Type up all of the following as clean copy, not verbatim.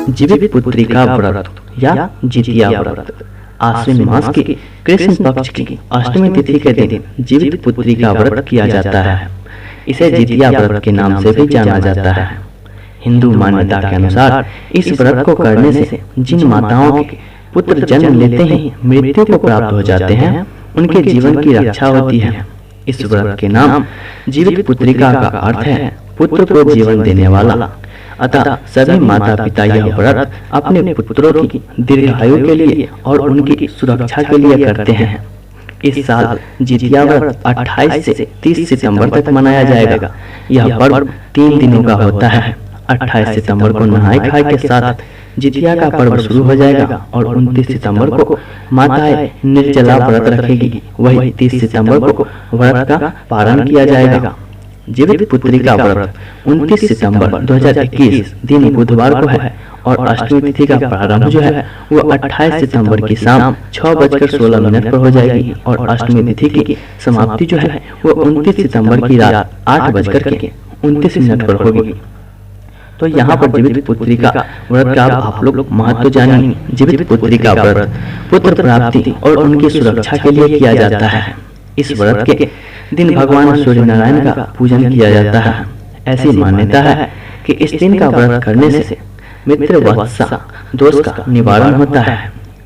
जीवित पुत्री का व्रत या जितिया व्रत आश्विन मास की कृष्ण पक्ष की अष्टमी तिथि के दिन जीवित पुत्री का व्रत किया जाता है। इसे जितिया व्रत के नाम से भी जाना जाता है। हिंदू मान्यता के अनुसार इस व्रत को करने से जिन माताओं के पुत्र जन्म लेते ही मृत्यु को प्राप्त हो जाते हैं, उनके जीवन की रक्षा होती है। इस व्रत के नाम जीवित पुत्रिका का अर्थ है पुत्र को जीवन देने वाला। अतः सभी माता पिता यह व्रत अपने पुत्रों की दीर्घायु के लिए और उनकी सुरक्षा के लिए करते हैं। इस साल जितिया व्रत 28 से 30 सितंबर तक मनाया जाएगा। यह पर्व 3 दिनों का होता है। 28 सितंबर को नहाय खाए के साथ जितिया का पर्व शुरू हो जाएगा और 29 सितंबर को माताएं निर्जला व्रत रखेगी। वही 30 सितंबर को व्रत का पारण किया जाएगा। जीवित पुत्री का व्रत 29 सितंबर 2021 दिन बुधवार को है और अष्टमी तिथि का प्रारंभ जो है वो 28 सितंबर की शाम 6:16 पर हो जाएगी और अष्टमी तिथि की समाप्ति जो है वो 29 सितंबर की रात 8:29 पर होगी। तो यहाँ पर जीवित पुत्री का व्रत का आप लोग महत्व जानिए। जीवित पुत्री का व्रत पुत्र प्राप्ति और उनकी सुरक्षा के लिए किया जाता है। इस व्रत के दिन भगवान सूर्य नारायण का पूजन किया जाता है। ऐसी मान्यता है कि इस दिन का व्रत करने से मित्र वत्सा दोष का निवारण होता है।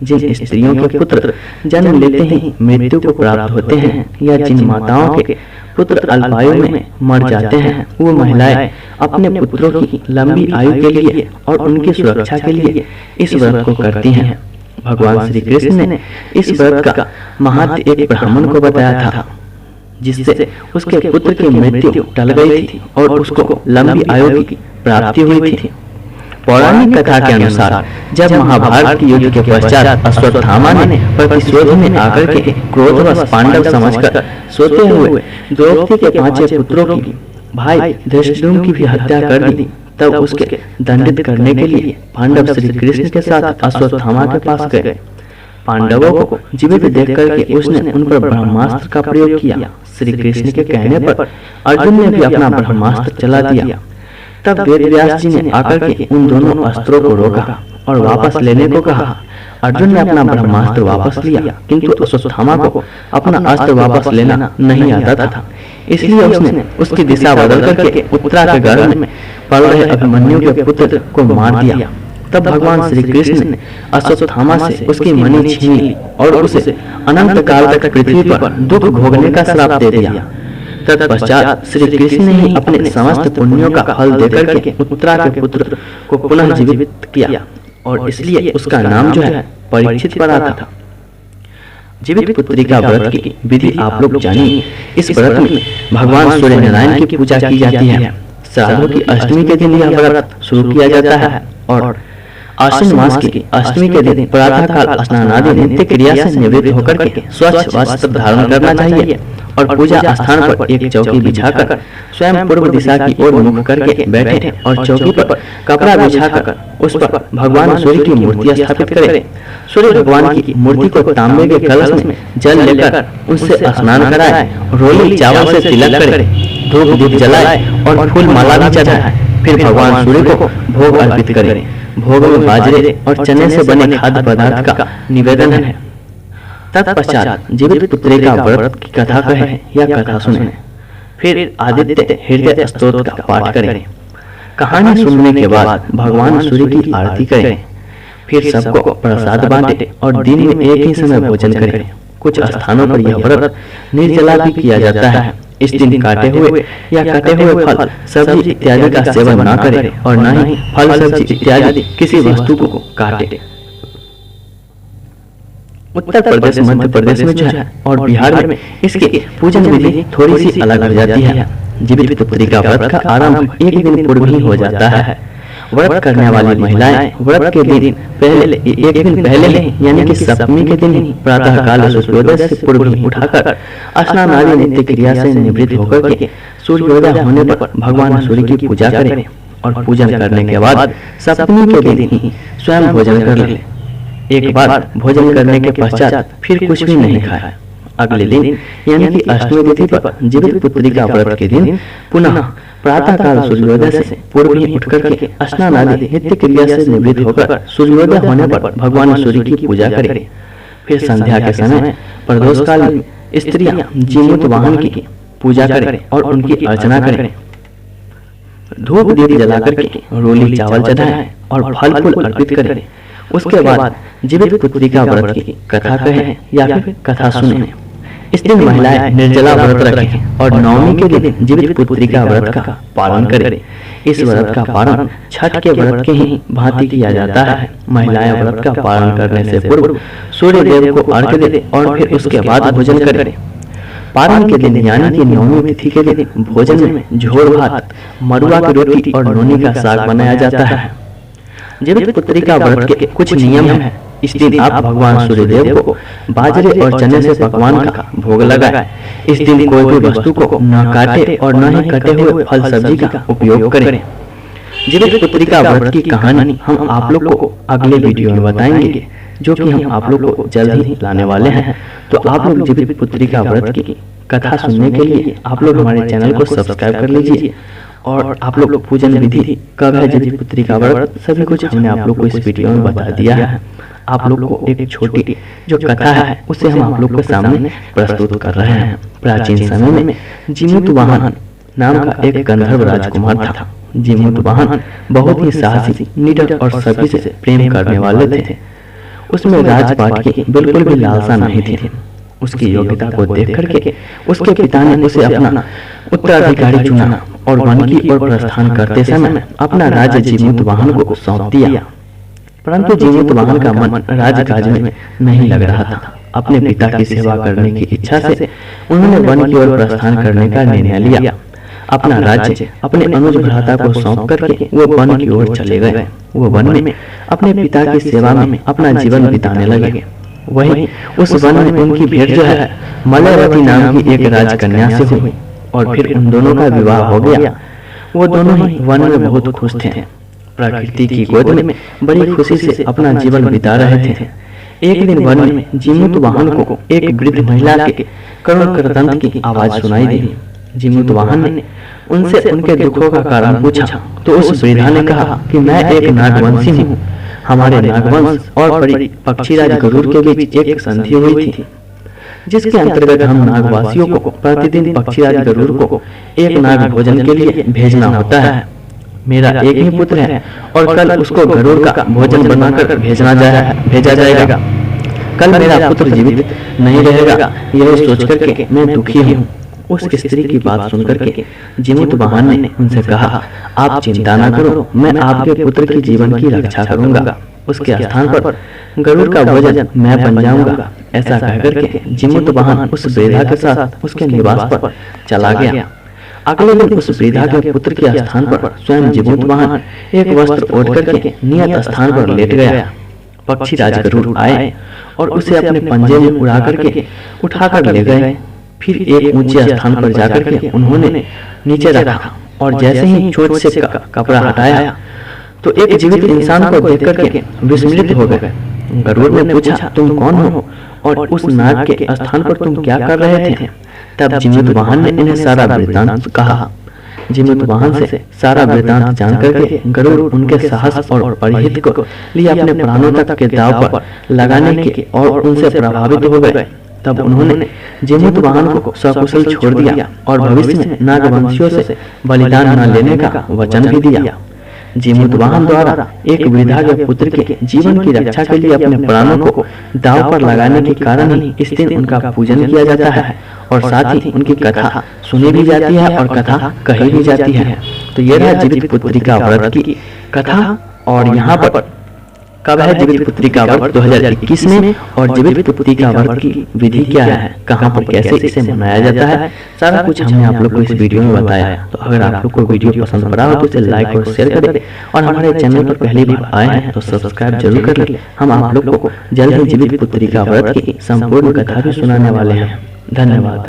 जिन स्त्रियों के पुत्र जन्म लेते ही मृत्यु को प्राप्त होते हैं या जिन माताओं के पुत्र अल्पायु में मर जाते हैं, वो महिलाएं अपने पुत्रों की लंबी आयु के लिए और उनकी सुरक्षा के लिए इस व्रत को करती हैं। भगवान श्री कृष्ण ने इस व्रत का महत्व एक ब्राह्मण को बताया था, जिससे उसके पुत्र की मृत्यु टल गई थी और उसको लंबी आयु की प्राप्ति हुई थी। पौराणिक कथा के अनुसार जब महाभारत युद्ध के पश्चात अश्वत्थामा ने प्रतिशोध में आकर के क्रोधवश पांडव समझकर सोते हुए द्रौपदी के 5 पुत्रों की भाई धृष्टद्युम्न की भी हत्या कर दी, तब उसके दंडित करने के लिए पांडव श्री कृष्ण के साथ अश्वत्थामा के पास गए। पांडवों को जीवित देख करके उसने उन पर ब्रह्मास्त्र का प्रयोग किया। श्री कृष्ण के कहने पर अर्जुन ने भी अपना ब्रह्मास्त्र चला दिया। तब वेद व्यास जी ने आकर के उन दोनों अस्त्रों को रोका और वापस लेने को कहा। अर्जुन ने अपना ब्रह्मास्त्र वापस लिया, किंतु अश्वत्थामा को अपना अस्त्र वापस लेना नहीं आता था। इसलिए उसने उसकी दिशा बदल करके उत्तरा के गर्भ में पल रहे अभिमन्यु के पुत्र को मार दिया। तब भगवान श्री कृष्ण ने अश्वत्थामा से उसकी मणि छीन ली और उसे अनंत काल तक पृथ्वी पर दुख भोगने का श्राप दे दिया। तत्पश्चात श्री कृष्ण ने ही अपने समस्त पुण्यों का फल देकर के उत्तरा के पुत्र को पुनः जीवित किया और इसलिए उसका नाम जो है परीक्षित पड़ा था। जीवित पुत्री का व्रत की विधि आप लोग जानिए। इस व्रत में भगवान सूर्य नारायण की पूजा की जाती है। श्राद्धों की अष्टमी के दिन यह व्रत शुरू किया जाता है और आश्विन मास की अष्टमी के दिन प्रातः काल स्नान आदि नित्य क्रिया से निवृत्त होकर के स्वच्छ वस्त्र धारण करना चाहिए और पूजा स्थान पर एक चौकी बिछाकर स्वयं पूर्व दिशा की ओर मुख करके बैठे और चौकी पर कपड़ा बिछाकर उस पर भगवान सूर्य की मूर्ति स्थापित करें। सूर्य भगवान की मूर्ति को तांबे के कलश में जल लेकर उनसे स्नान कराए, रोली चावल से तिलक करे, धूप दीप जलाए और फूल माला भी चढ़ाए। फिर भगवान सूर्य को भोग अर्पित करें। भोग में बाजरे और चने से बने खाद्य पदार्थ का निवेदन है। तत्पश्चात जीवित पुत्री का व्रत की कथा कहें या कथा सुने। फिर आदित्य हृदय स्तोत्र का पाठ करें। कहानी सुनने के बाद भगवान सूर्य की आरती करें। फिर सबको प्रसाद बांटे और दिन में एक ही समय भोजन करें। कुछ स्थानों पर यह व्रत निर्जला भी किया जाता है। इस दिन काटे हुए या कटे हुए फल, सब्जी इत्यादि का सेवन न करें और न ही फल सब्जी इत्यादि किसी वस्तु को काटे। उत्तर प्रदेश, मध्य प्रदेश में जो है और बिहार में इसकी पूजन विधि थोड़ी सी अलग हो जाती है। जीवित पुत्री का व्रत का आरंभ एक दिन पूर्व ही हो जाता है। व्रत करने वाली महिलाएं व्रत के दिन पहले एक दिन पहले ही यानी कि सप्तमी के दिन ही प्रातः काल सूर्योदय से पूर्व ही उठाकर स्नान आदि नित्य क्रिया से निवृत्त होकर के सूर्योदय होने पर भगवान सूर्य की पूजा करें और पूजन करने के बाद सप्तमी के दिन ही स्वयं भोजन कर ले। एक बार भोजन करने के पश्चात फिर कुछ भी नहीं खाए। अगले दिन यानी कि अष्टमी तिथि पर जीवित पुत्री का व्रत के दिन पुनः प्रातः काल सूर्योदय से पूर्व ही उठ करके स्नान आदि नित्य क्रिया से निवृत्त होकर सूर्योदय होने पर भगवान सूर्य की पूजा करें। फिर संध्या के समय प्रदोष काल में स्त्रियां जीमूत वाहन की पूजा करें और उनकी अर्चना करें। धूप दीप जलाकर के रोली चावल चढ़ाएं और फल फूल अर्पित करें। उसके बाद जीवित पुत्री का व्रत की कथा कहें या फिर कथा सुनें। इस दिन महिलाएं निर्जला व्रत रखें और नवमी के दिन जीवित पुत्री का व्रत का पालन करें। इस व्रत का पालन छठ के व्रत के ही भांति किया जाता है। महिलाएं व्रत का पालन करने से पूर्व सूर्य देव को अर्घ्य दें और फिर उसके बाद भोजन करें। पारण के दिन यानी कि नवमी तिथि के दिन भोजन में झोर भात, मरुआ की रोटी और नोनी का साग बनाया जाता है। जीवित पुत्री का व्रत के कुछ नियम हैं। इस दिन आप भगवान सूर्यदेव को बाजरे और चने से पकवान का भोग लगाएं। इस दिन कोई भी वस्तु को न काटे और न ही कटे हुए फल सब्जी का उपयोग करें। जीवित पुत्री का व्रत की कहानी हम आप लोग को अगले वीडियो में बताएंगे, जो कि हम आप लोग को जल्द ही लाने वाले हैं। तो आप लोग जीवित पुत्री का व्रत की कथा सुनने के लिए आप लोग हमारे चैनल को सब्सक्राइब कर लीजिए। और आप लोग पूजन विधि कब है जीवित पुत्री का व्रत सभी कुछ हमने आप लोग को इस वीडियो में बता दिया है। आप लोग को एक छोटी जो कथा है उसे हम आप लोग के सामने प्रस्तुत कर रहे हैं। प्राचीन समय में जीमूत वाहन नाम का एक गंधर्व राजकुमार था। जीमूत वाहन बहुत ही साहसी, निडर और सभी से प्रेम करने वाले थे। उसमें राजपाट की बिल्कुल भी लालसा नहीं थी। उसकी योग्यता को देख करके उसके पिता ने उसे अपना उत्तराधिकारी चुना और वन की ओर प्रस्थान करते समय अपना राज्य जीमूत वाहन को सौंप दिया। परंतु जीमूत वाहन का मन राजकाज में नहीं लग रहा था। अपने पिता की सेवा करने की इच्छा से उन्होंने वन की ओर प्रस्थान करने का निर्णय लिया। अपना राज्य अपने अनुज भ्राता को सौंप करके वो वन की ओर चले गए। वो वन में अपने पिता की सेवा में अपना जीवन बिताने लगे। वहीं उस वन में उनकी भेंट जो है मलयवती नाम की एक राजकन्या से हुई और फिर उन दोनों का विवाह हो गया। वो दोनों ही वन में बहुत खुश थे। प्रकृति की गोद में बड़ी खुशी से अपना जीवन बिता रहे थे। एक दिन वन में जीमूत वाहन को एक वृद्ध महिला के करुण करतंत की आवाज सुनाई दी। जीमूत वाहन ने उनसे उनके दुखों का कारण पूछा तो उस वृद्धा ने कहा कि मैं एक नागवंशी हूँ। हमारे नागवंश और पक्षीराज गरुड़ के बीच एक संधि हुई थी, जिसके अंतर्गत हम नागवासियों को प्रतिदिन पक्षीराज गरुड़ को एक नाग भोजन के लिए भेजना होता है। मेरा एक ही पुत्र है और कल उसको गरुड़ का भोजन बनाकर भेजा जाएगा। कल मेरा पुत्र जीवित नहीं रहेगा, यह सोच करके मैं दुखी हूँ। उस स्त्री की बात सुनकर के जीमूत वाहन ने उनसे कहा, आप चिंता न करो, मैं आपके पुत्र की जीवन की रक्षा करूंगा। उसके स्थान पर गरुड़ का भोजन मैं बन जाऊंगा। ऐसा कहकर के जीमूत वाहन उस वृद्धा के साथ उसके निवास पर चला गया। अगले दिन उस वृद्धा के पुत्र के स्थान पर स्वयं जीमूत वाहन एक वस्त्र ओढ़ करके नियत स्थान पर लेट गया। पक्षी राज गरुड़ आए और उसे अपने पंजे में उड़ा करके उठाकर ले गए। फिर एक ऊंचे स्थान पर जाकर के उन्होंने नीचे रखा और जैसे ही चोट से कपड़ा हटाया तो एक जीवित इंसान को देख करके विस्मित हो गए। गरुड़ ने पूछा, तुम कौन हो और उस नाग के स्थान पर तुम क्या कर रहे थे? तब जीमूत वाहन ने इन्हें सारा वृत्तांत कहा। जीमूत वाहन से सारा वृत्तांत जान करके गरुड़ उनके साहस और परिहित को लिए अपने प्राणों तक के दांव पर लगाने के और उनसे प्रभावित हो गए। तब उन्होंने जीमूत वाहन को सकुशल छोड़ दिया और भविष्य में नागवंशियों से बलिदान न लेने का वचन भी दिया। जीमूत वाहन द्वारा एक वृद्धा के पुत्र के जीवन की रक्षा के लिए अपने प्राणों को दांव पर लगाने के कारण ही इस दिन उनका पूजन किया जाता है और साथ ही उनकी कथा सुनी भी जाती है और कथा कही भी जाती है। तो ये रहा जीवित पुत्री का व्रत की कथा। और यहाँ पर कब है जीवित पुत्री का व्रत 2021 में और जीवित पुत्री का व्रत की विधि क्या है, कहाँ पर कैसे इसे मनाया जाता है, सारा कुछ हमने आप लोग को इस वीडियो में बताया। तो अगर आप लोग को वीडियो पसंद पड़ा हो तो इसे लाइक और शेयर कर दें और हमारे चैनल पर पहली बार आए हैं तो सब्सक्राइब जरूर कर लें। हम आप लोग को जल्द ही जीवित पुत्री का व्रत की संपूर्ण कथा भी सुनाने वाले हैं। धन्यवाद।